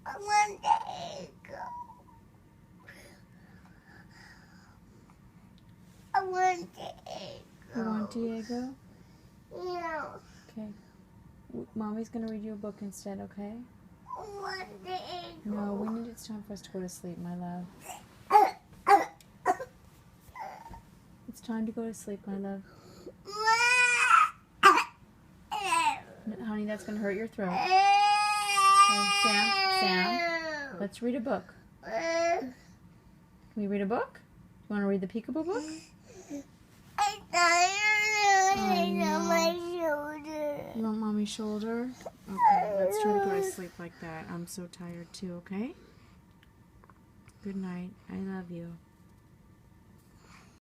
I want Diego. I want Diego. You want Diego? Yeah. Okay. Mommy's going to read you a book instead, okay? I want Diego. No, it's time for us to go to sleep, my love. It's time to go to sleep, my love. Honey, that's going to hurt your throat. Okay, Sam, let's read a book. Can we read a book? You want to read the Peekaboo book? I'm tired. I know. On my shoulder. You want Mommy's shoulder? Okay, let's try to go to sleep like that. I'm so tired too, okay? Good night. I love you.